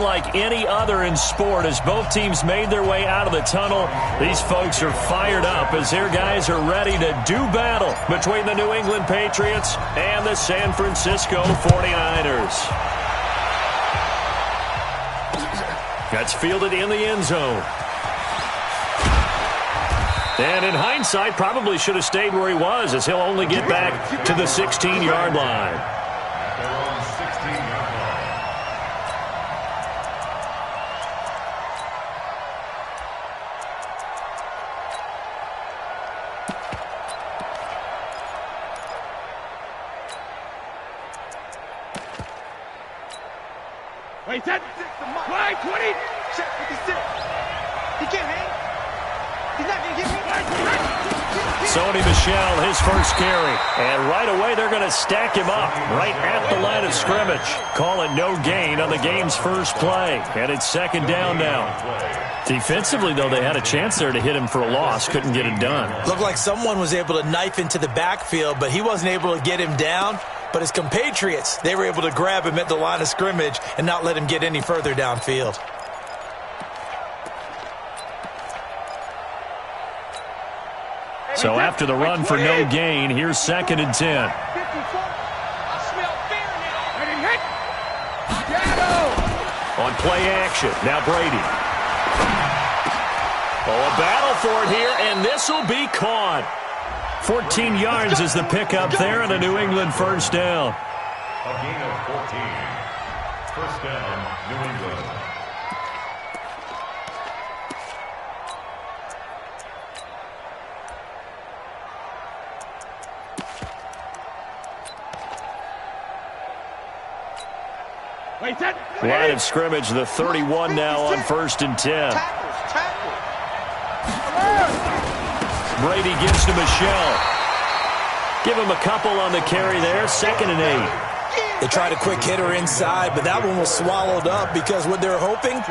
unlike any other in sport as both teams made their way out of the tunnel. These folks are fired up as their guys are ready to do battle between the New England Patriots and the San Francisco 49ers. That's fielded in the end zone. And in hindsight, probably should have stayed where he was as he'll only get back to the 16-yard line. Wait, that line 20. Check 56. He can't hang. He's not going to get me. Sony Michel, his first carry. And right away, they're going to stack him up right at the line of scrimmage. Call it no gain on the game's first play. And it's second down now. Defensively, though, they had a chance there to hit him for a loss. Couldn't get it done. Looked like someone was able to knife into the backfield, but he wasn't able to get him down. But his compatriots, they were able to grab him at the line of scrimmage and not let him get any further downfield. So after the run for no gain, here's second and 10. On play action, now Brady. Oh, a battle for it here, and this will be caught. 14 yards is the pickup there, and a New England first down. A gain of 14. First down, New England. Line of scrimmage, the 31 now on first and 10. Brady gives to Michel. Give him a couple on the carry there, second and 8. They tried a quick hitter inside, but that one was swallowed up because what they're hoping,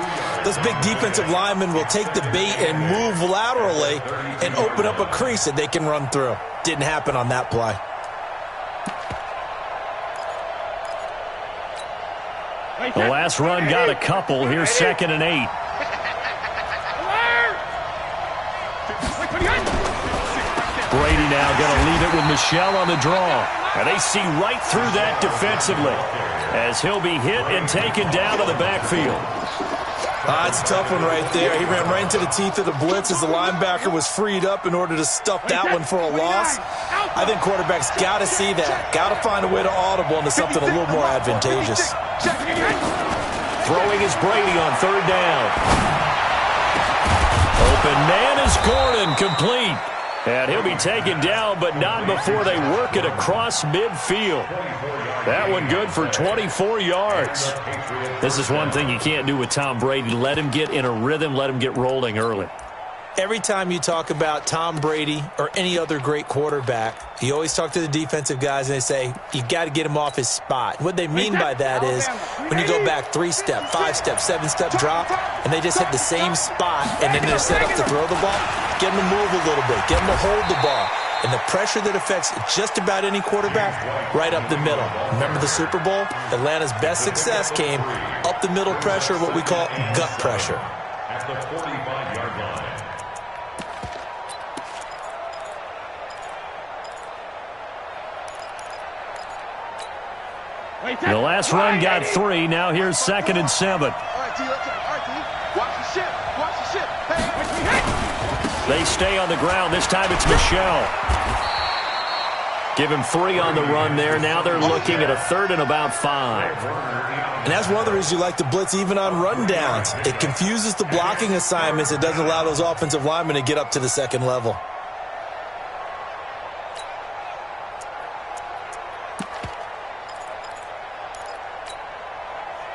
those big defensive linemen will take the bait and move laterally and open up a crease that they can run through. Didn't happen on that play. The last run got a couple. Here's second and 8. Brady now going to leave it with Michel on the draw. And they see right through that defensively as he'll be hit and taken down to the backfield. It's a tough one right there. He ran right into the teeth of the blitz as the linebacker was freed up in order to stuff that one for a loss. I think quarterbacks got to see that. Got to find a way to audible into something a little more advantageous. Throwing is Brady on third down. Open man is Gordon, complete. And he'll be taken down, but not before they work it across midfield. That one good for 24 yards. This is one thing you can't do with Tom Brady. Let him get in a rhythm, let him get rolling early. Every time you talk about Tom Brady or any other great quarterback, you always talk to the defensive guys and they say, you got to get him off his spot. What they mean by that is when you go back 3-step, 5-step, 7-step drop, and they just hit the same spot and then they're set up to throw the ball, get them to move a little bit, get them to hold the ball. And the pressure that affects just about any quarterback, right up the middle. Remember the Super Bowl? Atlanta's best success came up the middle pressure, what we call gut pressure. At the 45-yard line. The last run got 3. Now here's second and 7. They stay on the ground. This time it's Michel. Give him 3 on the run there. Now they're looking at a third and about 5. And that's one of the reasons you like to blitz even on rundowns. It confuses the blocking assignments. It doesn't allow those offensive linemen to get up to the second level.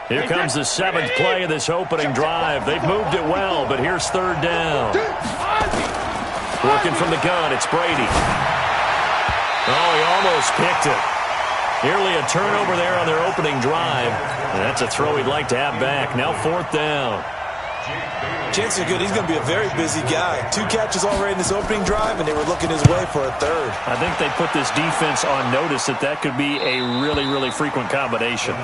Here comes the 7th play of this opening drive. They've moved it well, but here's third down. Working from the gun, it's Brady. Oh, he almost picked it. Nearly a turnover there on their opening drive. And that's a throw he'd like to have back. Now fourth down. Chances are good he's going to be a very busy guy. 2 catches already in this opening drive, and they were looking his way for a third. I think they put this defense on notice that could be a really, really frequent combination.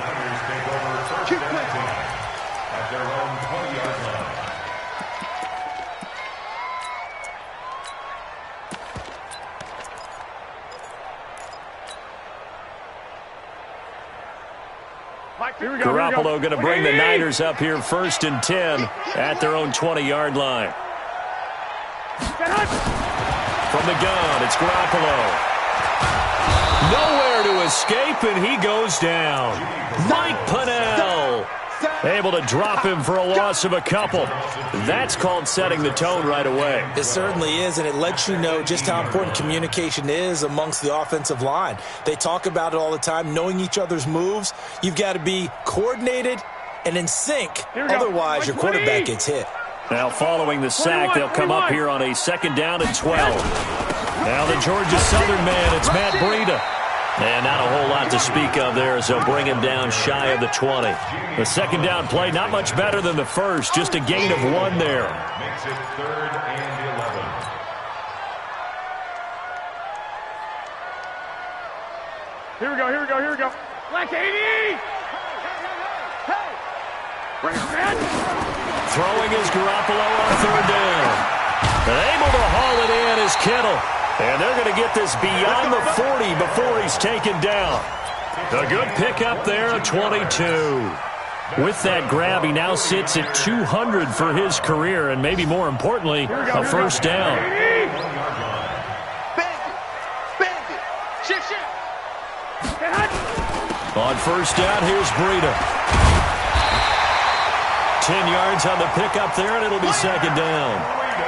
Garoppolo going to bring the Niners up here 1st and 10 at their own 20-yard line. From the gun, it's Garoppolo. Nowhere to escape, and he goes down. Mike Pennell able to drop him for a loss of a couple. That's called setting the tone right away. It certainly is, and it lets you know just how important communication is amongst the offensive line. They talk about it all the time, knowing each other's moves. You've got to be coordinated and in sync. Otherwise, your quarterback gets hit. Now, following the sack, they'll come up here on a 2nd down and 12. Now the Georgia Southern man, it's Matt Breida. And not a whole lot to speak of there as they'll bring him down shy of the 20. The 2nd down play, not much better than the first, just a gain of 1 there. Makes it 3rd and 11. Here we go. Black 80! Throwing is Garoppolo on 3rd down. And able to haul it in is Kittle. And they're going to get this beyond the 40 before he's taken down. A good pickup there at 22. With that grab, he now sits at 200 for his career, and maybe more importantly, a 1st down. On 1st down, here's Breida. 10 yards on the pickup there, and it'll be 2nd down.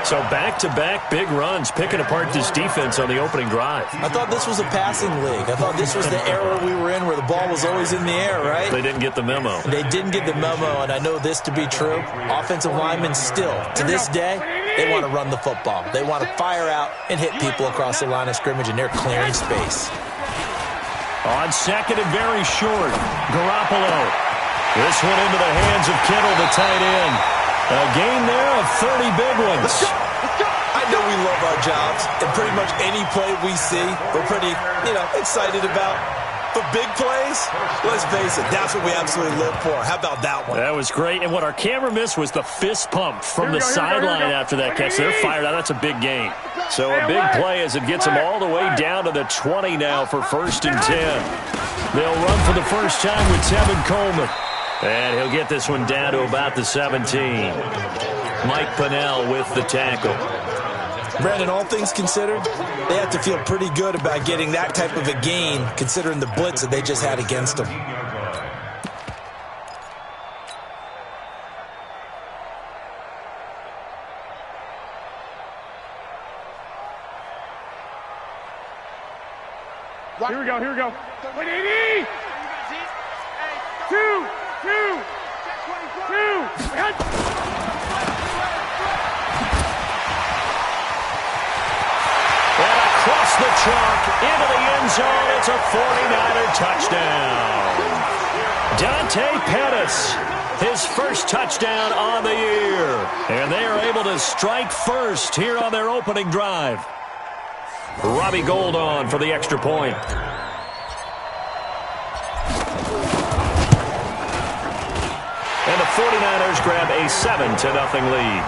So back-to-back big runs, picking apart this defense on the opening drive. I thought this was a passing league. I thought this was the era we were in where the ball was always in the air, right? They didn't get the memo. They didn't get the memo, and I know this to be true. Offensive linemen still, to this day, they want to run the football. They want to fire out and hit people across the line of scrimmage, and they're clearing space. On 2nd and very short, Garoppolo. This one into the hands of Kittle, the tight end. A gain there of 30 big ones. I know we love our jobs, and pretty much any play we see, we're pretty, excited about. But big plays, let's face it, that's what we absolutely live for. How about that one? That was great, and what our camera missed was the fist pump from the sideline after that catch. They're fired out. That's a big gain. So a big play as it gets them all the way down to the 20 now for 1st and 10. They'll run for the first time with Tevin Coleman. And he'll get this one down to about the 17. Mike Pennell with the tackle. Brandon, all things considered, they have to feel pretty good about getting that type of a gain, considering the blitz that they just had against them. Here we go. 180! 2! And across the chalk into the end zone, it's a 49er touchdown. Dante Pettis, his first touchdown on the year. And they are able to strike first here on their opening drive. Robbie Gould on for the extra point. And the 49ers grab a 7-0 lead.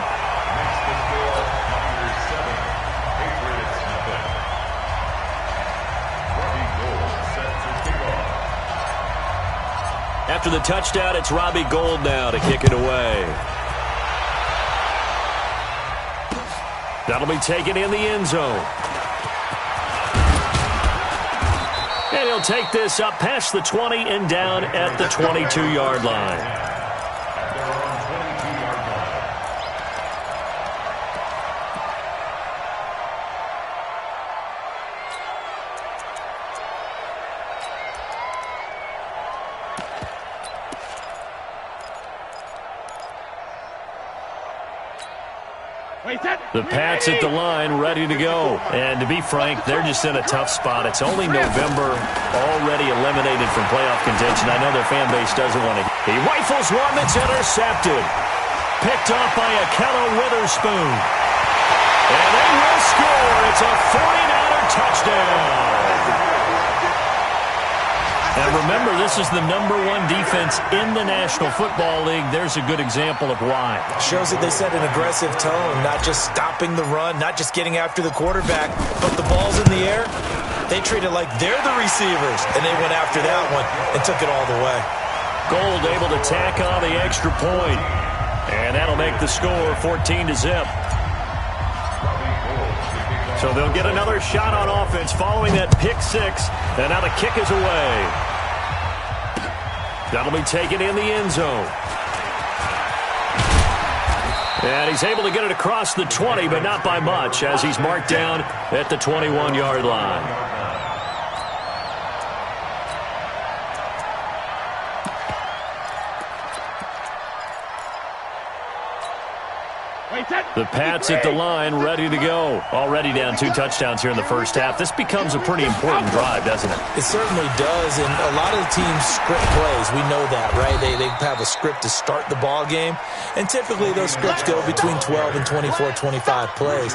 After the touchdown, it's Robbie Gould now to kick it away. That'll be taken in the end zone. And he'll take this up past the 20 and down at the 22-yard line. The Pats at the line, ready to go. And to be frank, they're just in a tough spot. It's only November, already eliminated from playoff contention. I know their fan base doesn't want to. He rifles one that's intercepted. Picked off by Akello Witherspoon. And they will score. It's a 49er touchdown. And remember, this is the #1 defense in the National Football League. There's a good example of why. Shows that they set an aggressive tone, not just stopping the run, not just getting after the quarterback, but the ball's in the air. They treat it like they're the receivers, and they went after that one and took it all the way. Gold able to tack on the extra point. And that'll make the score 14-0. So they'll get another shot on offense following that pick six. And now the kick is away. That'll be taken in the end zone. And he's able to get it across the 20, but not by much, as he's marked down at the 21-yard line. The Pats at the line, ready to go. Already down 2 touchdowns here in the first half. This becomes a pretty important drive, doesn't it? It certainly does, and a lot of the teams script plays. We know that, right? They have a script to start the ball game, and typically those scripts go between 12 and 24, 25 plays.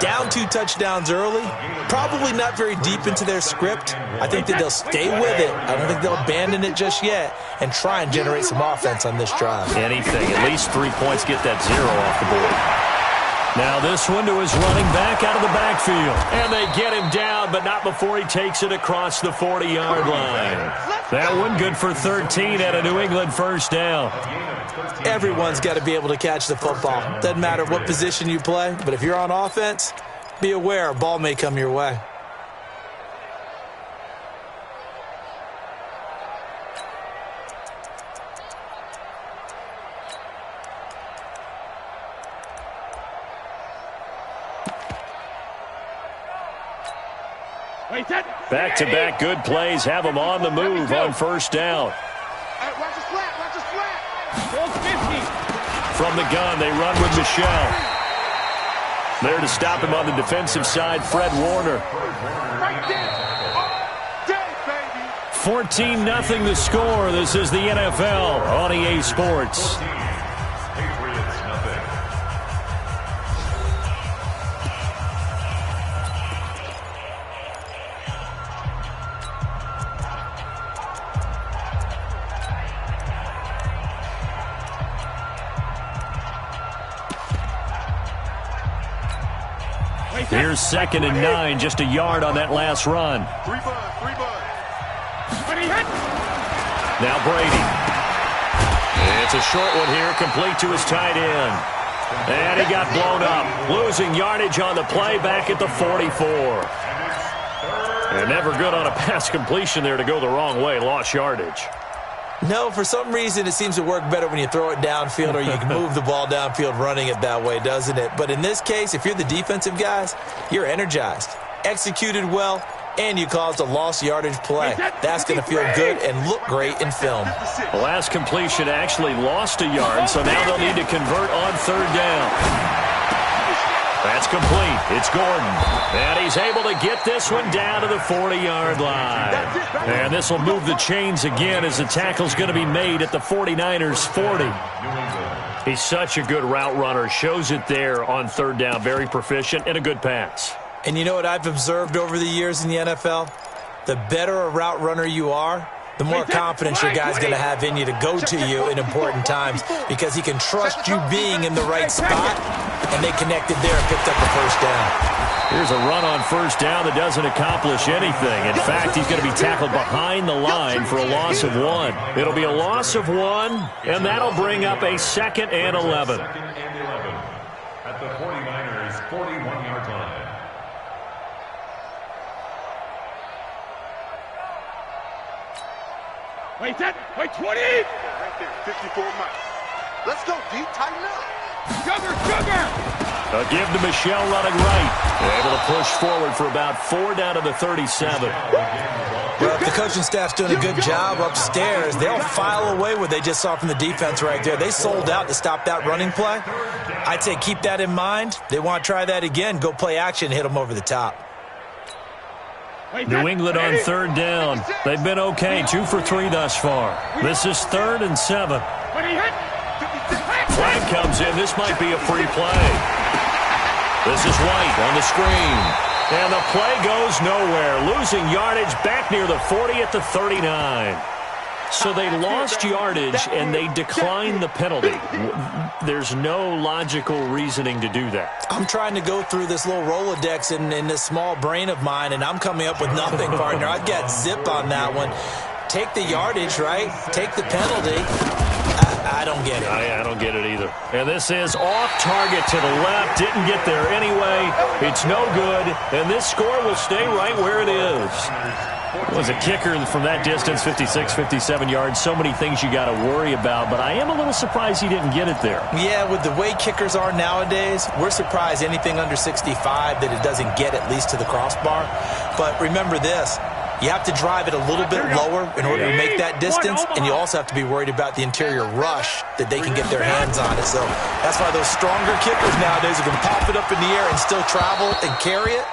Down 2 touchdowns early, probably not very deep into their script. I think that they'll stay with it. I don't think they'll abandon it just yet and try and generate some offense on this drive. Anything, at least 3 points, get that 0 off the board. Now this one to his running back out of the backfield. And they get him down, but not before he takes it across the 40-yard line. That one good for 13 at a New England first down. Everyone's got to be able to catch the football. Doesn't matter what position you play, but if you're on offense, be aware a ball may come your way. Back-to-back good plays have him on the move on first down. From the gun, they run with Michel. There to stop him on the defensive side, Fred Warner. 14-0 the score. This is the NFL on EA Sports. Here's 2nd and 9, just a yard on that last run. Now Brady. It's a short one here, complete to his tight end. And he got blown up, losing yardage on the play back at the 44. And never good on a pass completion there to go the wrong way, lost yardage. No, for some reason, it seems to work better when you throw it downfield or you can move the ball downfield running it that way, doesn't it? But in this case, if you're the defensive guys, you're energized, executed well, and you caused a lost yardage play. That's going to feel good and look great in film. The last completion actually lost a yard, so now they'll need to convert on 3rd down. That's complete. It's Gordon. And he's able to get this one down to the 40-yard line. And this will move the chains again as the tackle's going to be made at the 49ers' 40. He's such a good route runner. Shows it there on 3rd down. Very proficient and a good pass. And you know what I've observed over the years in the NFL? The better a route runner you are, the more confidence your guy's going to have in you to go to you in important times because he can trust you being in the right spot, and they connected there and picked up the first down. Here's a run on first down that doesn't accomplish anything. In fact, he's going to be tackled behind the line for a loss of 1. It'll be a loss of 1, and that'll bring up a 2nd and 11. At the 49ers' 41-yard line. Wait, 20! Right there, 54 miles. Let's go, D. Tighten up. Sugar! They'll give to Michel running right. Able to push forward for about 4 down to the 37. Well, if the coaching staff's doing a good job upstairs, they'll file away what they just saw from the defense right there. They sold out to stop that running play. I'd say keep that in mind. They want to try that again. Go play action, hit them over the top. New England on 3rd down. They've been okay, 2 for 3 thus far. This is 3rd and 7. Flag comes in. This might be a free play. This is White on the screen. And the play goes nowhere. Losing yardage back near the 40 at the 39. So they lost yardage and they declined the penalty. There's no logical reasoning to do that. I'm trying to go through this little Rolodex in this small brain of mine, and I'm coming up with nothing, partner. I've got zip on that one. take the yardage, right? Take the penalty. I don't get it. I don't get it either. And this is off target to the left. Didn't get there anyway. It's no good. And this score will stay right where it is. It was a kicker from that distance, 56, 57 yards. So many things you got to worry about. But I am a little surprised he didn't get it there. Yeah, with the way kickers are nowadays, we're surprised anything under 65 that it doesn't get at least to the crossbar. But remember this. You have to drive it a little bit lower in order to make that distance, and you also have to be worried about the interior rush that they can get their hands on it. So that's why those stronger kickers nowadays are going to pop it up in the air and still travel and carry it.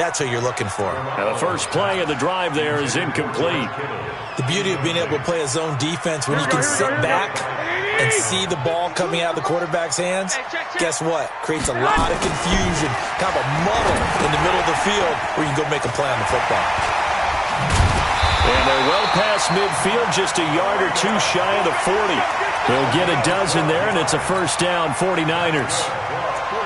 That's what you're looking for. Now the first play of the drive there is incomplete. The beauty of being able to play a zone defense when you can sit back and see the ball coming out of the quarterback's hands, guess what? Creates a lot of confusion, kind of a muddle in the middle of the field where you can go make a play on the football. And they're well past midfield, just a yard or two shy of the 40. They'll get a dozen there, and it's a first down, 49ers.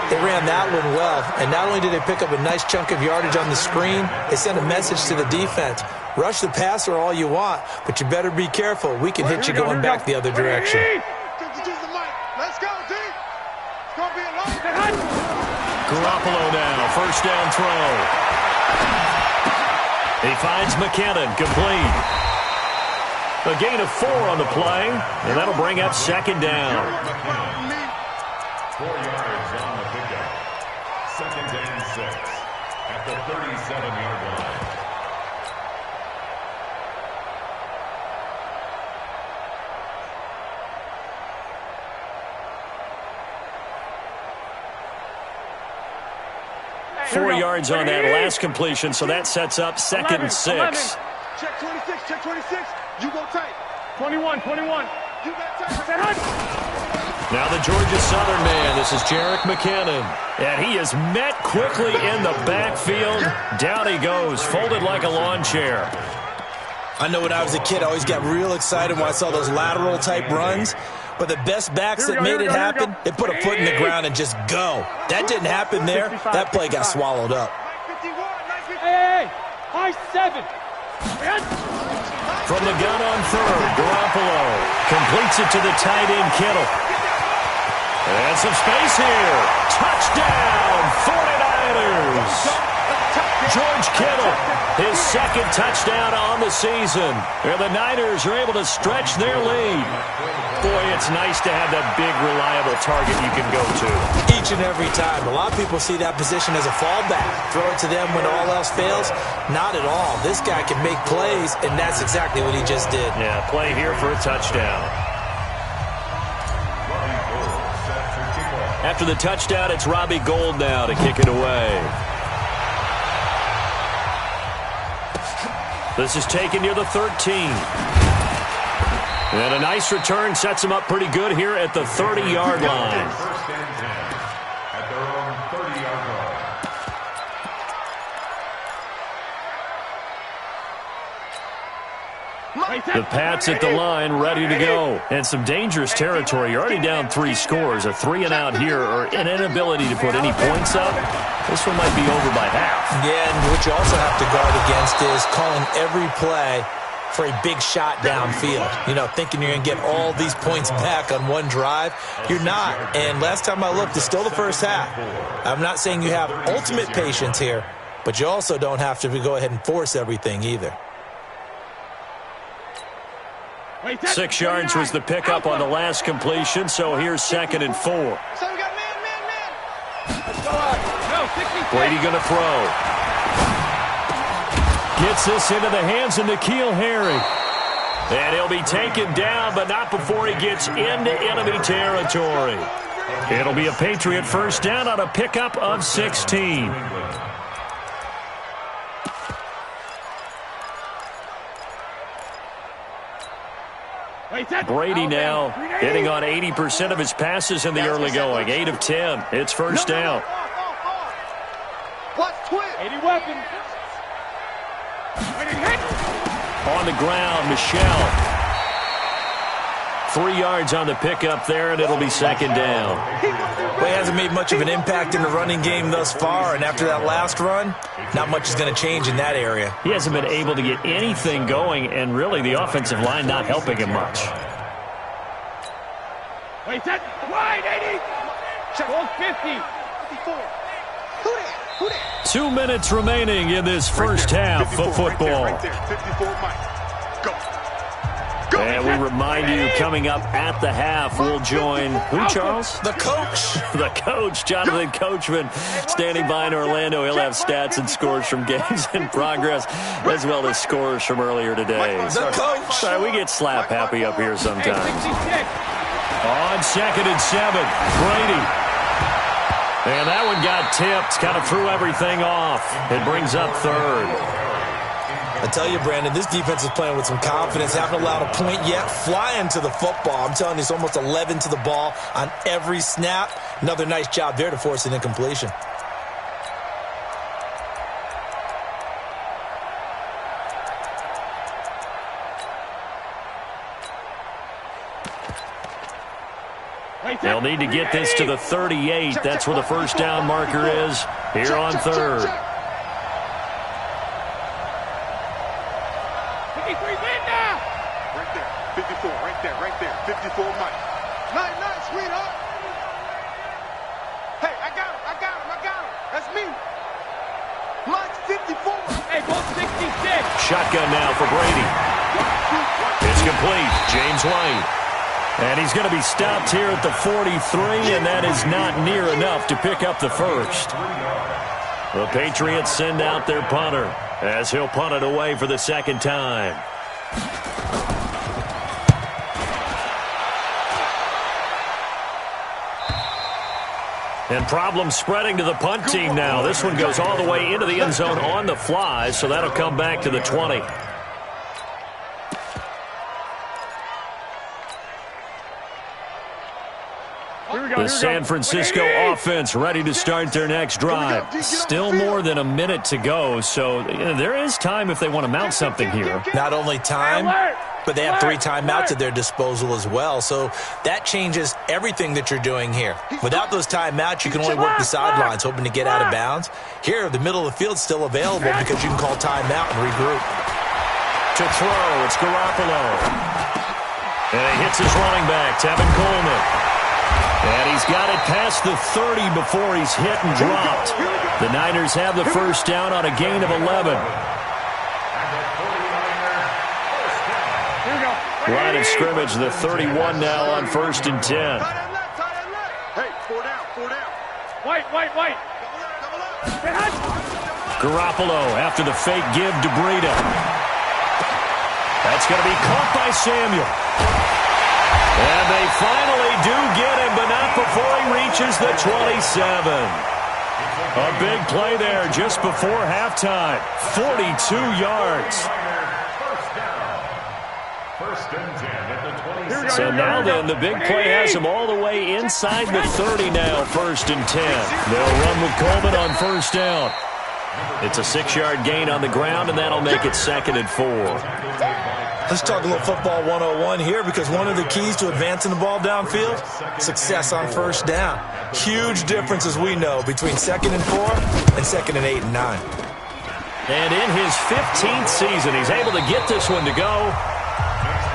They ran that one well, and not only did they pick up a nice chunk of yardage on the screen, they sent a message to the defense. Rush the passer all you want, but you better be careful. We can hit you going back the other direction. Let's go, D. It's going to be a long Garoppolo now, first down throw. He finds McKinnon, complete. A gain of 4 on the play, and that'll bring up second down. 4 yards on the pickup. Second and 6 at the 37-yard line. Hey, 4 yards on that last completion, so that sets up second and 6. 11. Check 26, check 26. You go tight. 21. You got tight. Now the Georgia Southern man, this is Jerick McKinnon. And he is met quickly in the backfield. Down he goes, folded like a lawn chair. I know when I was a kid, I always got real excited when I saw those lateral type runs. But the best backs that made it happen, they put a foot in the ground and just go. That didn't happen there. That play got swallowed up. Hey, high 7. From the gun on third, Garoppolo completes it to the tight end, Kittle. And some space here. Touchdown, 49ers. George Kittle, his second touchdown on the season. And the Niners are able to stretch their lead. Boy, it's nice to have that big, reliable target you can go to. Each and every time. A lot of people see that position as a fallback. Throw it to them when all else fails. Not at all. This guy can make plays, and that's exactly what he just did. Yeah, play here for a touchdown. After the touchdown, it's Robbie Gould now to kick it away. This is taken near the 13. And a nice return sets him up pretty good here at the 30-yard line. First and 10 at their own 30-yard line. The Pats at the line, ready to go. And some dangerous territory. You're already down 3 scores. A 3-and-out here, or an inability to put any points up. This one might be over by half. Yeah, and what you also have to guard against is calling every play for a big shot downfield. You know, thinking you're going to get all these points back on one drive. You're not. And last time I looked, it's still the first half. I'm not saying you have ultimate patience here, but you also don't have to go ahead and force everything either. 6 yards was the pickup on the last completion, so here's second and 4. So we got man. Let's go out. Brady going to throw. Gets this into the hands of N'Keal Harry. And he'll be taken down, but not before he gets into enemy territory. It'll be a Patriot first down on a pickup of 16. Brady now hitting on 80% of his passes in the early going. 8 of 10. It's first down. Watch twin. 80 weapon. On the ground, Michelle. 3 yards on the pickup there, and it'll be second down. Well, he hasn't made much of an impact in the running game thus far, and after that last run, not much is going to change in that area. He hasn't been able to get anything going, and really the offensive line not helping him much. Wait, set, wide, 80. Check, 50. 54. Who that? 2 minutes remaining in this first half of football. Right there, 54 Mike. Go. And we remind you, coming up at the half, we'll join who, Charles? The coach. The coach, Jonathan Coachman, standing by in Orlando. He'll have stats and scores from games in progress, as well as scores from earlier today. The coach. Sorry, we get slap happy up here sometimes. On 2nd and 7, Brady. And that one got tipped, kind of threw everything off. It brings up 3rd. I tell you, Brandon, this defense is playing with some confidence. Haven't allowed a point yet. Flying to the football. I'm telling you, it's almost 11 to the ball on every snap. Another nice job there to force an incompletion. They'll need to get this to the 38. That's where the first down marker is here on 3rd. Right there. 54 Mike. Nice, sweetheart. Hey, I got him. That's me. Line 54. Hey, go 66. Shotgun now for Brady. It's complete. James White. And he's going to be stopped here at the 43, and that is not near enough to pick up the first. The Patriots send out their punter as he'll punt it away for the second time. And problems spreading to the punt team now. This one goes all the way into the end zone on the fly, so that'll come back to the 20. The San Francisco offense ready to start their next drive. Still more than a minute to go, so there is time if they want to mount something here. Not only time, but they have 3 timeouts at their disposal as well, so that changes everything that you're doing here. Without those timeouts, you can only work the sidelines, hoping to get out of bounds. Here, the middle of the field's still available because you can call timeout and regroup. To throw, it's Garoppolo. And he hits his running back, Tevin Coleman. And he's got it past the 30 before he's hit and dropped. The Niners have the first down on a gain of 11. Line of scrimmage, the 31 now on 1st and 10. Hey, 4 down. White. Garoppolo after the fake give to Breida. That's going to be caught by Samuel. And they finally do get him, but not before he reaches the 27. A big play there just before halftime. 42 yards. So now then, the big play has him all the way inside the 30 now, 1st and 10. They'll run with Coleman on 1st down. It's a 6-yard gain on the ground, and that'll make it 2nd and 4. Let's talk a little football 101 here, because one of the keys to advancing the ball downfield, success on 1st down. Huge difference, as we know, between 2nd and 4 and 2nd and 8 and 9. And in his 15th season, he's able to get this one to go.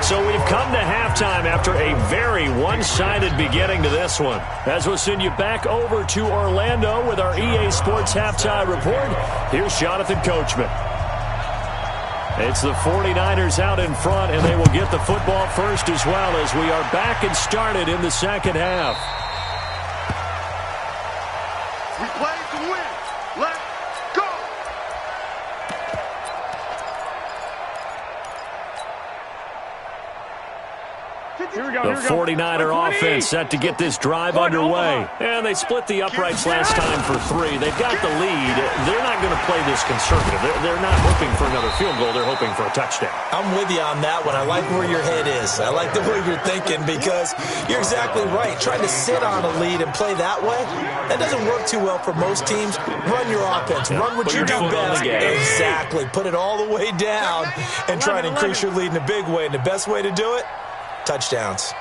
So we've come to halftime after a very one-sided beginning to this one. As we'll send you back over to Orlando with our EA Sports Halftime Report, here's Jonathan Coachman. It's the 49ers out in front, and they will get the football first as well as we are back and started in the second half. We played to win. Let's go. The 49er offense set to get this drive underway. And they split the uprights last time for 3. They've got the lead. They're not going to play this conservative. They're not hoping for another field goal. They're hoping for a touchdown. I'm with you on that one. I like where your head is. I like the way you're thinking, because you're exactly right. Trying to sit on a lead and play that way, that doesn't work too well for most teams. Run your offense. Run what you do best. Exactly. Put it all the way down and try and increase your lead in a big way. And the best way to do it, touchdowns.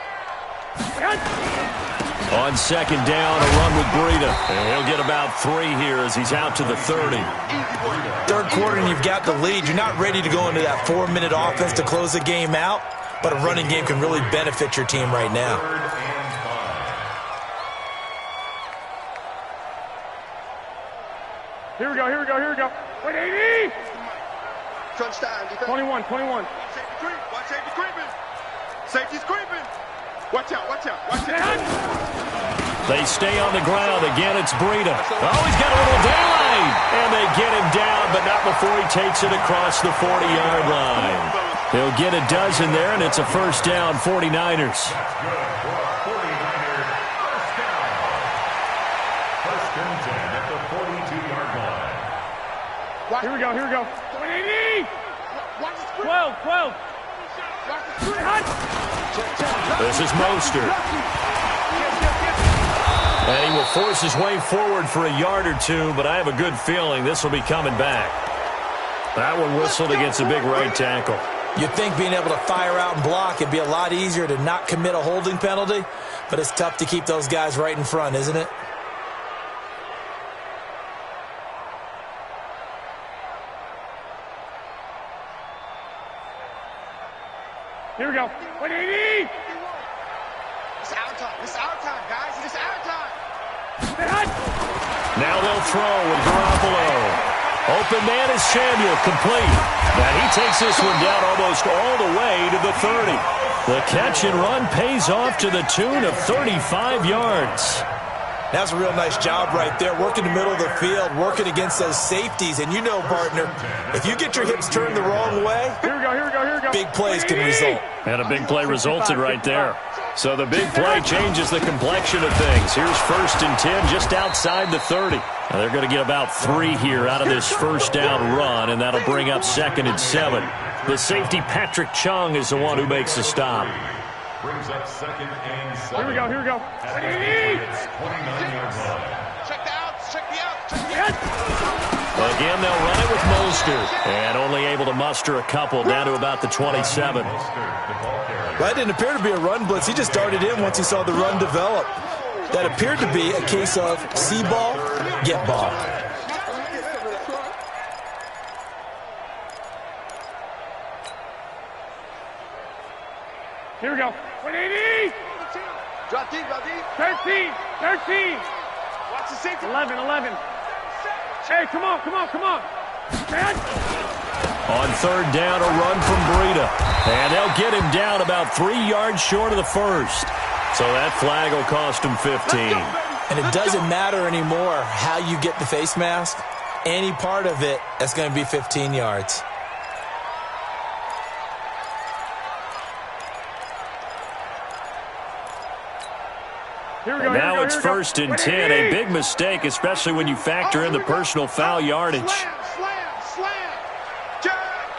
On second down, a run with Breida. And he'll get about 3 here as he's out to the 30. Third quarter and you've got the lead. You're not ready to go into that 4-minute offense to close the game out, but a running game can really benefit your team right now. Here we go, here we go, here we go. 180! Crunch time. 21, 21. Watch safety creeping. Safety's creeping. Watch out, watch out, watch out. They stay on the ground. Again, it's Breida. Oh, he's got a little daylight. And they get him down, but not before he takes it across the 40-yard line. He'll get a dozen there, and it's a first down, 49ers. Here we go, here we go. 180! 12, 12. This is Mostert. And he will force his way forward for a yard or two, but I have a good feeling this will be coming back. That one whistled against a big right tackle. You'd think being able to fire out and block, it'd be a lot easier to not commit a holding penalty, but it's tough to keep those guys right in front, isn't it? Here we go. 180! It's our time. It's our time, guys. It's our time. Now they'll throw with Garoppolo. Open man is Samuel, complete. And he takes this one down almost all the way to the 30. The catch and run pays off to the tune of 35 yards. That's a real nice job right there, working the middle of the field, working against those safeties. And you know, partner, if you get your hips turned the wrong way, here we go, here we go, here we go. Big plays can result. And a big play resulted right there. So the big play changes the complexion of things. Here's 1st and 10 just outside the 30. Now they're going to get about 3 here out of this first down run, and that'll bring up 2nd and 7. The safety, Patrick Chung, is the one who makes the stop. Brings up 2nd and 7. Here we go, here we go. 180! Check the outs, check the outs, check the outs. Again, they'll run it with Mostert. And only able to muster a couple down to about the 27. Well, that didn't appear to be a run blitz. He just darted in once he saw the run develop. That appeared to be a case of see ball, get ball. Here we go. 180! Drop deep, drop deep. 13, 13. Watch the safety. 11, 11. Hey, come on, come on, come on. Man. On 3rd down, a run from Breida. And they'll get him down about 3 yards short of the first. So that flag will cost him 15. And it doesn't matter anymore how you get the face mask. Any part of it, that's going to be 15 yards. Here we go, Now here we go, it's here we go. 1st and 10. A big mistake, especially when you factor in the personal foul yardage. Slam, slam, slam. Jack.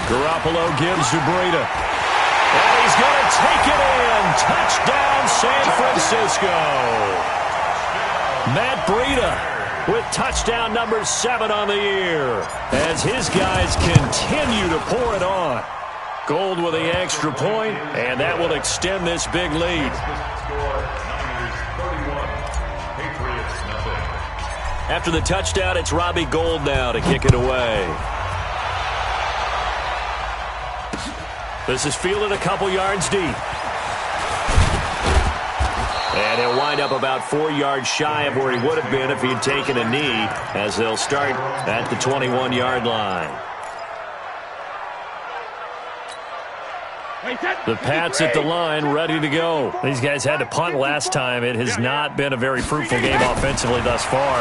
Garoppolo gives to Breida. And he's going to take it in. Touchdown, San Francisco. Matt Breida with touchdown number 7 on the year as his guys continue to pour it on. Gold with the extra point, and that will extend this big lead. After the touchdown, it's Robbie Gould now to kick it away. This is fielded a couple yards deep. And he'll wind up about 4 yards shy of where he would have been if he had taken a knee, as they'll start at the 21-yard line. The Pats at the line, ready to go. These guys had to punt last time. It has not been a very fruitful game offensively thus far.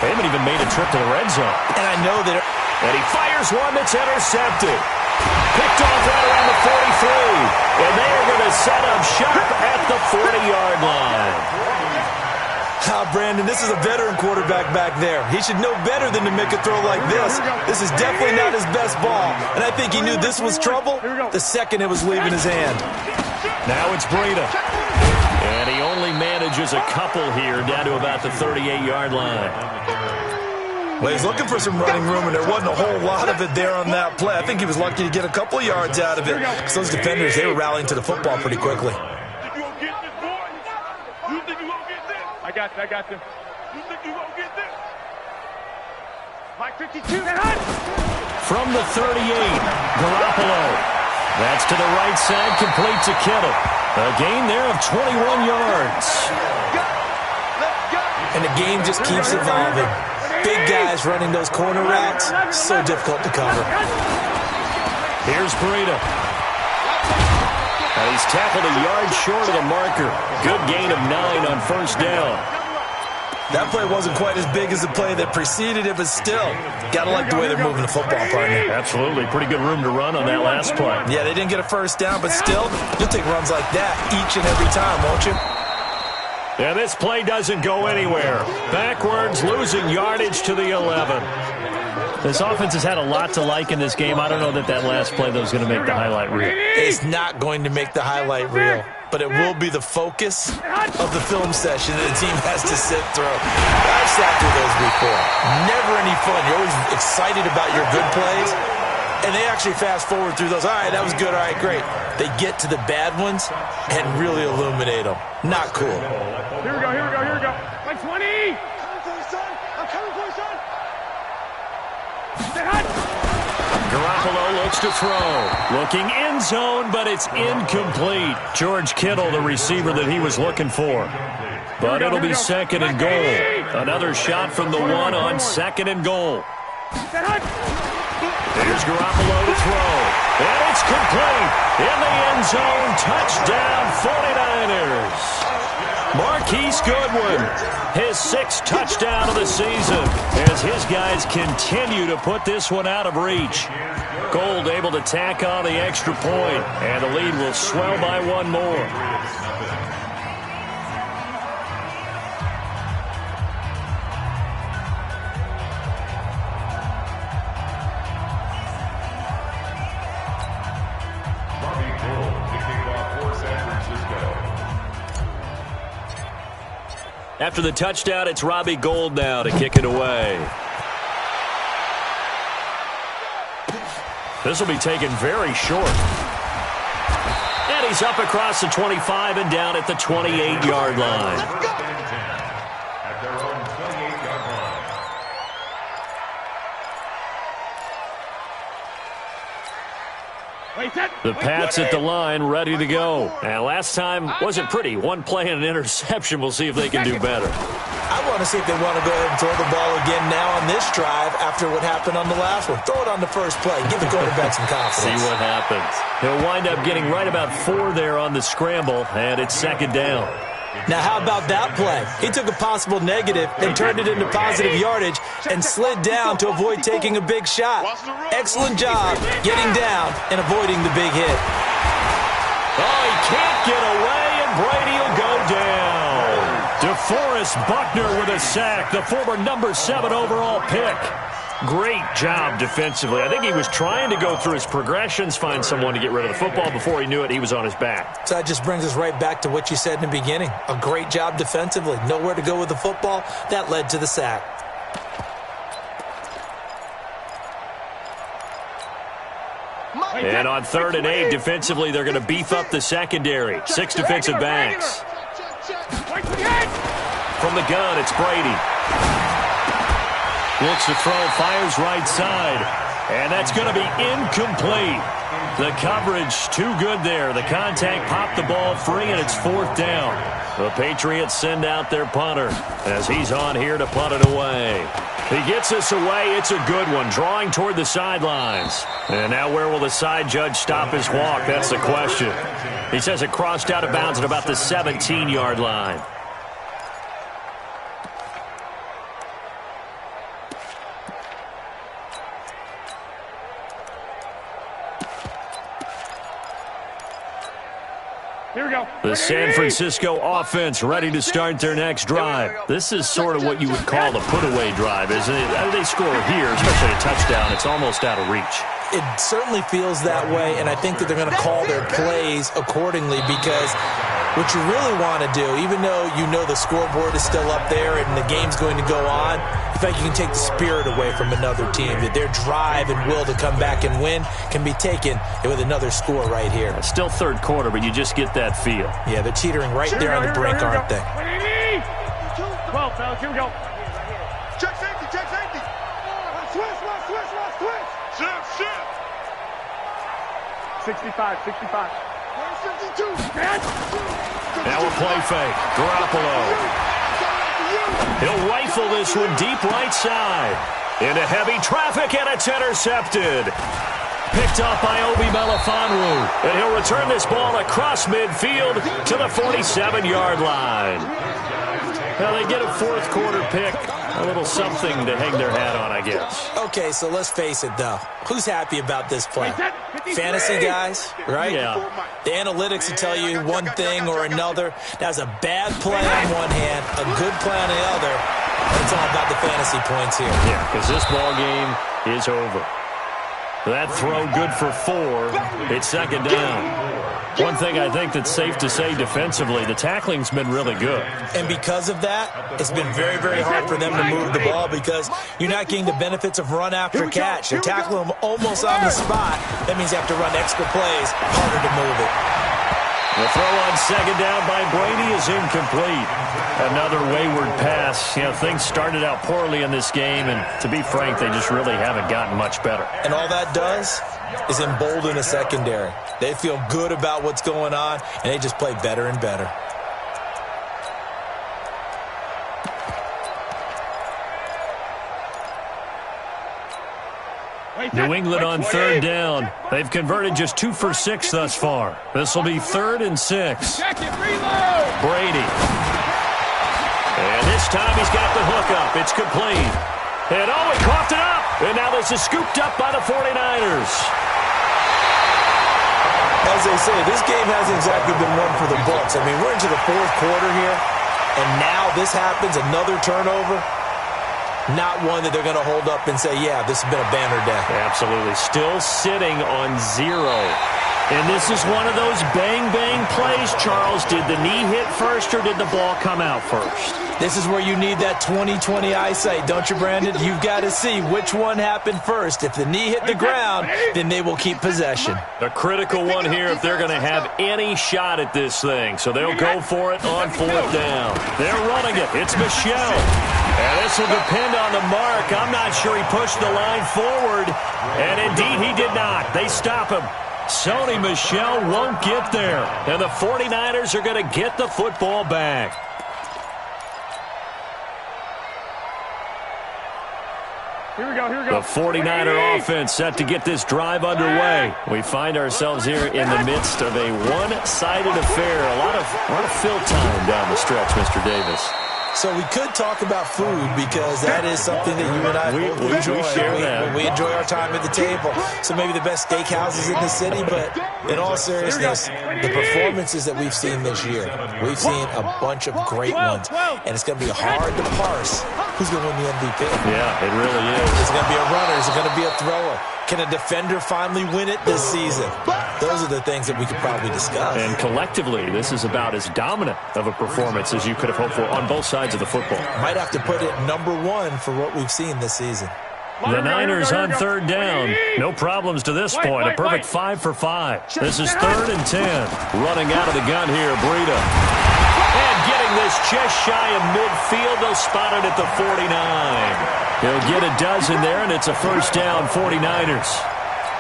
They haven't even made a trip to the red zone. And I know that... And he fires one that's intercepted. Picked off right around the 43. And they are going to set up shop at the 40-yard line. Brandon, this is a veteran quarterback back there. He should know better than to make a throw like this. This is definitely not his best ball. And I think he knew this was trouble the second it was leaving his hand. Now it's Breida. And he only manages a couple here down to about the 38-yard line. Well, he's looking for some running room, and there wasn't a whole lot of it there on that play. I think he was lucky to get a couple of yards out of it because those defenders, they were rallying to the football pretty quickly. I got you. You think you gonna get this? Mike 52. From the 38, Garoppolo. That's to the right side, complete to Kittle. A gain there of 21 yards. And the game just keeps evolving. Big guys running those corner routes, so difficult to cover. Here's Breida. And he's tackled a yard short of the marker. Good gain of 9 on first down. That play wasn't quite as big as the play that preceded it, but still, gotta like the way they're moving the football, partner. Absolutely. Pretty good room to run on that last play. Yeah, they didn't get a first down, but still, you'll take runs like that each and every time, won't you? Yeah, this play doesn't go anywhere. Backwards, losing yardage to the 11. This offense has had a lot to like in this game. I don't know that last play, though, is going to make the highlight reel. It's not going to make the highlight reel, but it will be the focus of the film session that the team has to sit through. I've sat through those before. Never any fun. You're always excited about your good plays, and they actually fast forward through those. All right, that was good. All right, great. They get to the bad ones and really illuminate them. Not cool. Here we go. Like 20. I'm coming for you, son. Garoppolo looks to throw. Looking end zone, but it's incomplete. George Kittle, the receiver that he was looking for. But it'll be second and goal. Another shot from the 1 on second and goal. Here's Garoppolo to throw. And it's complete. In the end zone. Touchdown, 49ers. Marquise Goodwin, his 6th touchdown of the season as his guys continue to put this one out of reach. Gold able to tack on the extra point, and the lead will swell by 1 more. After the touchdown, it's Robbie Gould now to kick it away. This will be taken very short. And he's up across the 25 and down at the 28-yard line. At their own 28-yard line. The Pats at the line, ready to go. And last time wasn't pretty. One play and an interception. We'll see if they can do better. I want to see if they want to go ahead and throw the ball again now on this drive after what happened on the last one. Throw it on the first play. Give the quarterback some confidence. See what happens. He'll wind up getting right about 4 there on the scramble, and it's second down. Now, how about that play? He took a possible negative and turned it into positive yardage and slid down to avoid taking a big shot. Excellent job getting down and avoiding the big hit. Oh, he can't get away, and Brady will go down. DeForest Buckner with a sack, the former number 7 overall pick. Great job defensively. I think he was trying to go through his progressions, find someone to get rid of the football. Before he knew it, he was on his back. So that just brings us right back to what you said in the beginning. A great job defensively. Nowhere to go with the football. That led to the sack. And on 3rd and 8, defensively, they're going to beef up the secondary. 6 defensive backs. From the gun, it's Brady. Looks to throw, fires right side. And that's going to be incomplete. The coverage too good there. The contact popped the ball free, and it's 4th down. The Patriots send out their punter as he's on here to punt it away. He gets this away. It's a good one, drawing toward the sidelines. And now where will the side judge stop his walk? That's the question. He says it crossed out of bounds at about the 17-yard line. Here we go. The San Francisco offense ready to start their next drive. This is sort of what you would call the put-away drive, isn't it? They score here, especially a touchdown. It's almost out of reach. It certainly feels that way, and I think that they're going to call their plays accordingly because What you really want to do, even though you know the scoreboard is still up there and the game's going to go on, in fact, you can take the spirit away from another team, that their drive and will to come back and win can be taken with another score right here. It's still third quarter, but you just get that feel. Yeah, they're teetering right there on the brink, aren't they? 12, fellas, here we go. Check safety, check safety. Switch. Shift. 65. 62. Now a play fake. Garoppolo. He'll rifle this one deep right side. Into heavy traffic, and it's intercepted. Picked up by Obi Melifonwu. And he'll return this ball across midfield to the 47-yard line. Well, they get a fourth quarter pick. A little something to hang their hat on, I guess. Okay, so let's face it, though. Who's happy about this play? Fantasy guys, right? Yeah. The analytics will tell you one thing or another. That's a bad play on one hand, a good play on the other. It's all about the fantasy points here. Yeah, because this ball game is over. That throw good for 4. It's second down. One thing I think that's safe to say defensively, the tackling's been really good. And because of that, it's been very, very hard for them to move the ball because you're not getting the benefits of run after catch. They're tackling them almost on the spot. That means you have to run extra plays, harder to move it. The throw on second down by Brady is incomplete. Another wayward pass. You know, things started out poorly in this game, and to be frank, they just really haven't gotten much better. And all that does is embolden a secondary. They feel good about what's going on, and they just play better and better. New England on third down. They've converted just 2 for 6 thus far. This will be 3rd and 6. Brady. And this time he's got the hook up. It's complete. And oh, he coughed it up. And now this is scooped up by the 49ers. As they say, this game hasn't exactly been one for the books. I mean, we're into the fourth quarter here, and now this happens, another turnover. Not one that they're going to hold up and say, yeah, this has been a banner day. Absolutely. Still sitting on 0. And this is one of those bang-bang plays, Charles. Did the knee hit first or did the ball come out first? This is where you need that 20/20 eyesight, don't you, Brandon? You've got to see which one happened first. If the knee hit the ground, then they will keep possession. A critical one here if they're going to have any shot at this thing. So they'll go for it on 4th down. They're running it. It's Michel. And this will depend on the mark. I'm not sure he pushed the line forward. And indeed, he did not. They stop him. Sony Michel won't get there. And the 49ers are going to get the football back. Here we go. The 49er offense set to get this drive underway. We find ourselves here in the midst of a one-sided affair. A lot of fill time down the stretch, Mr. Davis. So we could talk about food because that is something that you and I enjoy. We share that. We enjoy our time at the table. So maybe the best steakhouses in the city, but in all seriousness, the performances that we've seen this year, we've seen a bunch of great ones. And it's going to be hard to parse who's going to win the MVP. Yeah, it really is. Is it going to be a runner? Is it going to be a thrower? Can a defender finally win it this season? Those are the things that we could probably discuss. And collectively, this is about as dominant of a performance as you could have hoped for on both sides of the football. Might have to put it #1 for what we've seen this season. The Niners on third down. No problems to this point. A perfect 5 for 5. This is 3rd and 10. Running out of the gun here, Breida. And getting this just shy of midfield. They'll spot it at the 49. He'll get a dozen there, and it's a first down, 49ers.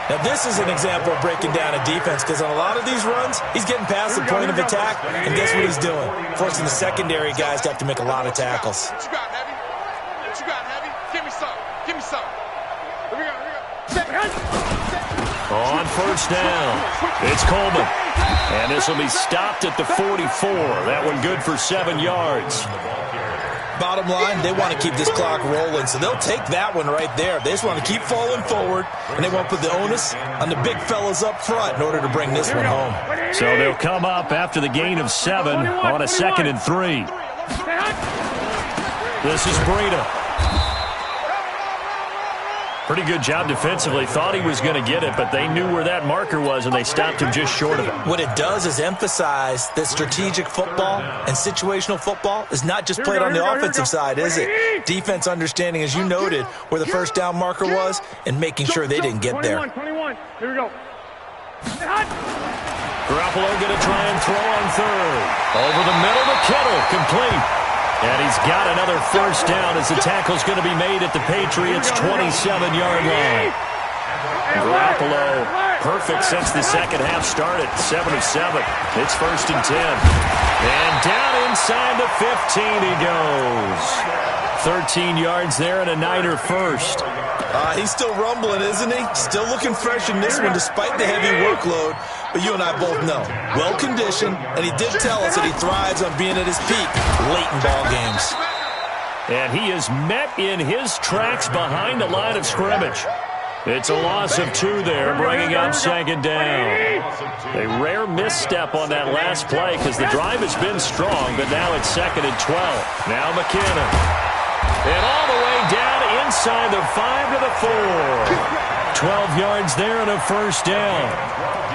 Now, this is an example of breaking down a defense because on a lot of these runs, he's getting past the point of attack, and guess what he's doing? Forcing the secondary guys to have to make a lot of tackles. What you got, Heavy? What you got, Heavy? Give me some. Give me some. Here we go. On first down, it's Coleman. And this will be stopped at the 44. That one good for 7 yards. Bottom line, they want to keep this clock rolling, so they'll take that one right there. They just want to keep falling forward, and they won't put the onus on the big fellas up front in order to bring this one home. So they'll come up after the gain of 7 on a 2nd and 3. This is Breida. Pretty good job defensively. Thought he was going to get it, but they knew where that marker was, and they stopped him just short of it. What it does is emphasize that strategic football and situational football is not just played on the offensive side, is it? Defense understanding, as you noted, where the first down marker was and making sure they didn't get there. 21. Here we go. Garoppolo going to try and throw on third. Over the middle to Kittle, complete. And he's got another first down as the tackle's going to be made at the Patriots' 27-yard line. Garoppolo, perfect since the second half started, 7 of 7. It's 1st and 10. And down inside the 15 he goes. 13 yards there and a Niner first. He's still rumbling, isn't he? Still looking fresh in this one despite the heavy workload. But you and I both know, well-conditioned, and he did tell us that he thrives on being at his peak late in ball games. And he is met in his tracks behind the line of scrimmage. It's a loss of 2 there, bringing up 2nd down. A rare misstep on that last play because the drive has been strong, but now it's 2nd and 12. Now McKinnon. And all the way down inside the 5 to the 4. 12 yards there and a first down.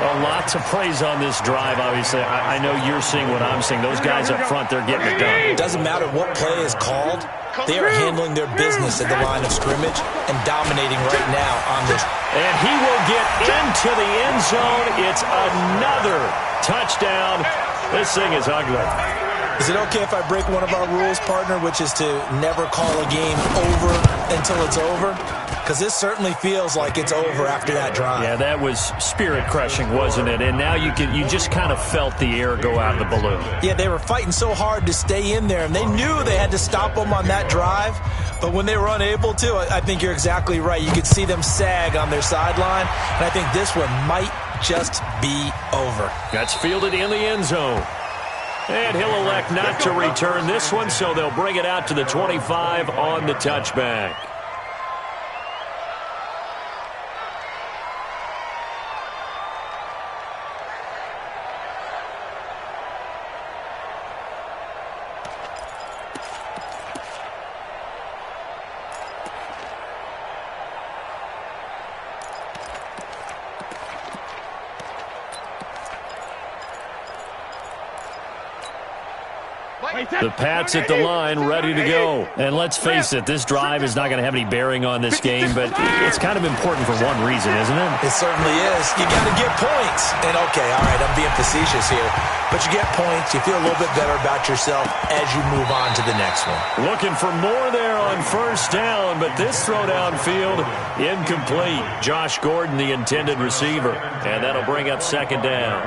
A lot to praise on this drive, obviously. I know you're seeing what I'm seeing. Those guys up front, they're getting it done. It doesn't matter what play is called. They are handling their business at the line of scrimmage and dominating right now on this. And he will get into the end zone. It's another touchdown. This thing is ugly. Is it okay if I break one of our rules, partner, which is to never call a game over until it's over? Because this certainly feels like it's over after that drive. Yeah, that was spirit-crushing, wasn't it? And now you just kind of felt the air go out of the balloon. Yeah, they were fighting so hard to stay in there, and they knew they had to stop them on that drive. But when they were unable to, I think you're exactly right. You could see them sag on their sideline, and I think this one might just be over. That's fielded in the end zone. And he'll elect not to return this one, so they'll bring it out to the 25 on the touchback. The Pats at the line, ready to go. And let's face it, this drive is not going to have any bearing on this game, but it's kind of important for one reason, isn't it? It certainly is. You got to get points. And, okay, all right, I'm being facetious here. But you get points, you feel a little bit better about yourself as you move on to the next one. Looking for more there on first down, but this throw downfield, incomplete. Josh Gordon, the intended receiver. And that'll bring up 2nd down.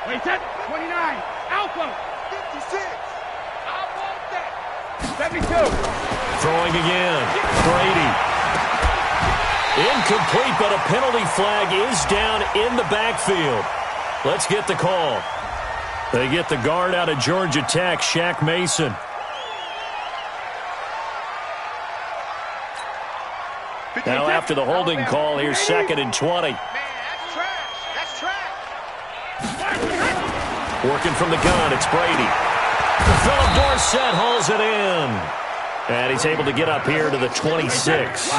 Wait, 29. Alpha. 56. I want that. 72. Throwing again. Brady. Incomplete, but a penalty flag is down in the backfield. Let's get the call. They get the guard out of Georgia Tech, Shaq Mason. Now after the holding call, here's 2nd and 20. Man, that's trash. That's trash. Working from the gun, it's Brady. Philip Dorsett hauls it in. And he's able to get up here to the 26.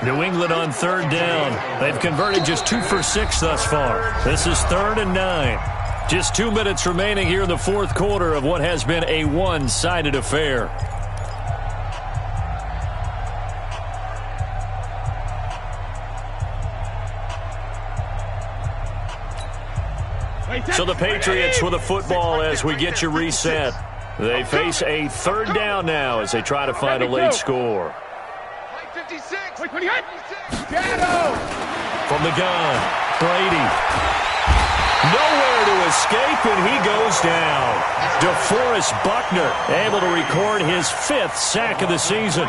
New England on 3rd down. They've converted just 2 for 6 thus far. This is 3rd and 9. Just 2 minutes remaining here in the 4th quarter of what has been a one-sided affair. So the Patriots with a football as we get you reset. They face a 3rd down now as they try to find a late score. 56. Wait, 28. Shadow. From the gun, Brady. Nowhere to escape, and he goes down. DeForest Buckner able to record his 5th sack of the season.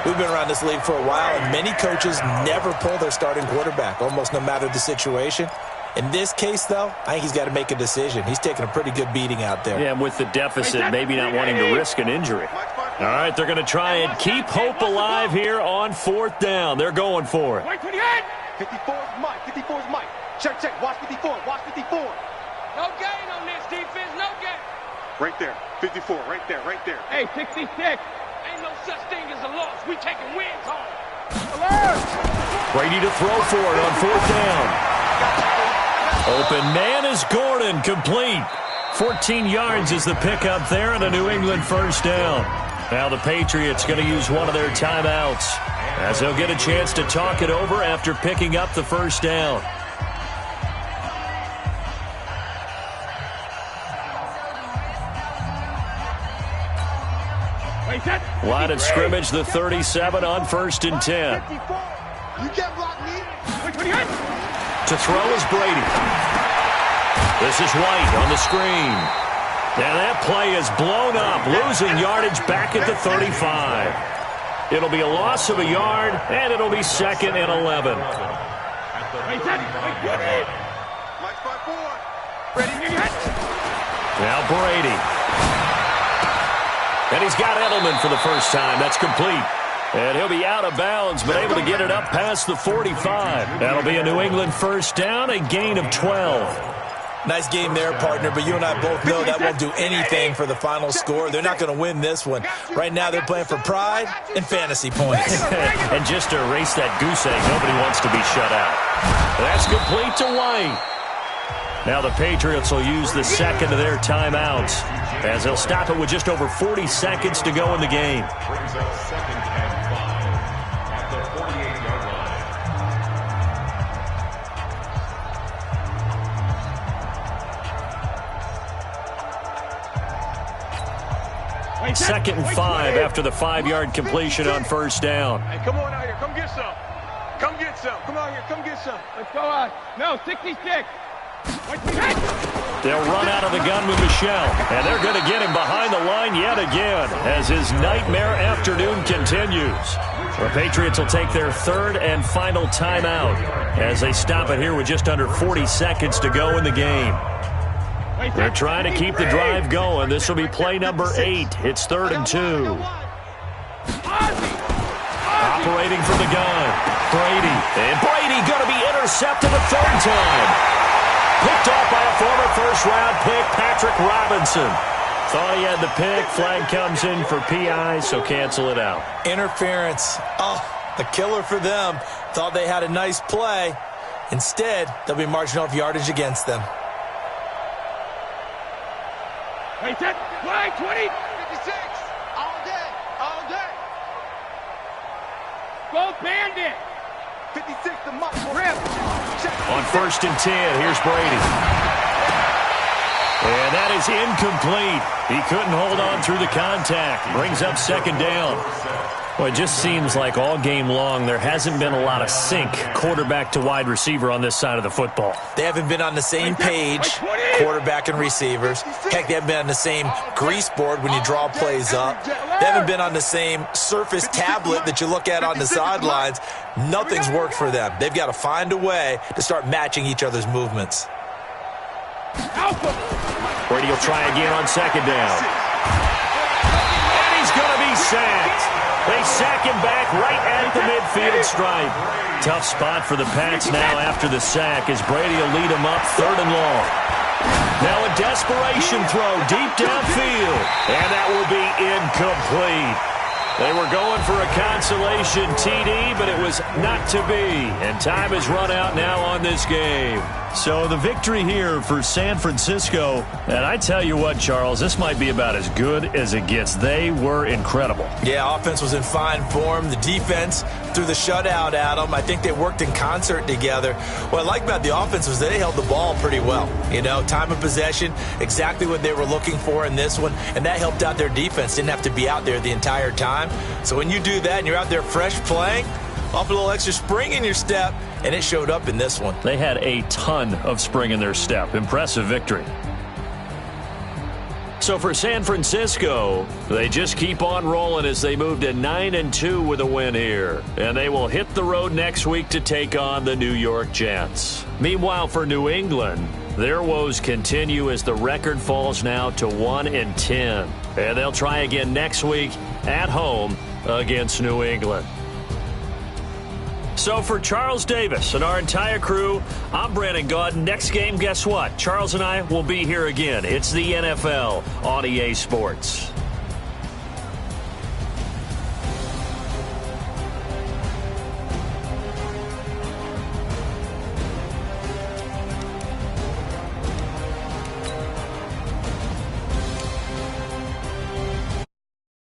We've been around this league for a while, and many coaches never pull their starting quarterback, almost no matter the situation. In this case, though, I think he's got to make a decision. He's taking a pretty good beating out there. Yeah, with the deficit, maybe not wanting to risk an injury. All right, they're going to try and keep hope alive here on 4th down. They're going for it. 54 is Mike. 54 is Mike. Check. Watch 54. Watch 54. No gain on this defense. No gain. Right there. 54. Right there. Right there. Hey, 66. Ain't no such thing as a loss. We taking wins home. Brady to throw for it on 4th down. Open man is Gordon, complete. 14 yards is the pickup there, and a New England 1st down. Now the Patriots going to use one of their timeouts, as they'll get a chance to talk it over after picking up the 1st down. Line of scrimmage, the 37 on 1st and 10. You can't block me. To throw is Brady. This is White on the screen. And that play is blown up, losing yardage back at the 35. It'll be a loss of a yard, and it'll be 2nd and 11. Now Brady. And he's got Edelman for the first time. That's complete. And he'll be out of bounds, but able to get it up past the 45. That'll be a New England 1st down, a gain of 12. Nice game there, partner, but you and I both know that won't do anything for the final score. They're not going to win this one. Right now they're playing for pride and fantasy points. And just to erase that goose egg, nobody wants to be shut out. That's complete to White. Now the Patriots will use the 2nd of their timeouts, as they'll stop it with just over 40 seconds to go in the game. Brings up 2nd and 5 at the 48-yard line. 2nd and 5 after the 5-yard completion on 1st down. Hey, come on out here. Come get some. Come get some. Come out here. Come get some. Let's go out. No, 66. They'll run out of the gun with Michelle, and they're going to get him behind the line yet again as his nightmare afternoon continues. The Patriots will take their 3rd and final timeout as they stop it here with just under 40 seconds to go in the game. They're trying to keep the drive going. This will be play number 8. It's 3rd and 2. Operating from the gun, Brady. And Brady going to be intercepted a 3rd time. Picked off by a former first-round pick, Patrick Robinson. Thought he had the pick. Flag comes in for PI, so cancel it out. Interference. Oh, the killer for them. Thought they had a nice play. Instead, they'll be marching off yardage against them. Hey, set. Flag 20. 56. All day. All day. Go Bandit. 56 to Mike. Rip. On 1st and 10, here's Brady. And that is incomplete. He couldn't hold on through the contact. Brings up 2nd down. Well, it just seems like all game long there hasn't been a lot of sync quarterback to wide receiver on this side of the football. They haven't been on the same page, quarterback and receivers. Heck, they haven't been on the same grease board when you draw plays up. They haven't been on the same Surface tablet that you look at on the sidelines. Nothing's worked for them. They've got to find a way to start matching each other's movements. Brady will try again on 2nd down. And he's going to be sacked. They sack him back right at the midfield stripe. Tough spot for the Pats now after the sack as Brady will lead them up 3rd and long. Now a desperation throw deep downfield. And that will be incomplete. They were going for a consolation TD, but it was not to be. And time has run out now on this game. So the victory here for San Francisco. And I tell you what, Charles, this might be about as good as it gets. They were incredible. Yeah, offense was in fine form. The defense threw the shutout at them. I think they worked in concert together. What I like about the offense was they held the ball pretty well. You know, time of possession, exactly what they were looking for in this one. And that helped out their defense. Didn't have to be out there the entire time. So when you do that and you're out there fresh playing, off a little extra spring in your step, and it showed up in this one. They had a ton of spring in their step. Impressive victory. So for San Francisco, they just keep on rolling as they move to 9-2 with a win here. And they will hit the road next week to take on the New York Jets. Meanwhile, for New England, their woes continue as the record falls now to 1-10. And they'll try again next week at home against New England. So for Charles Davis and our entire crew, I'm Brandon Gaudin. Next game, guess what? Charles and I will be here again. It's the NFL on EA Sports.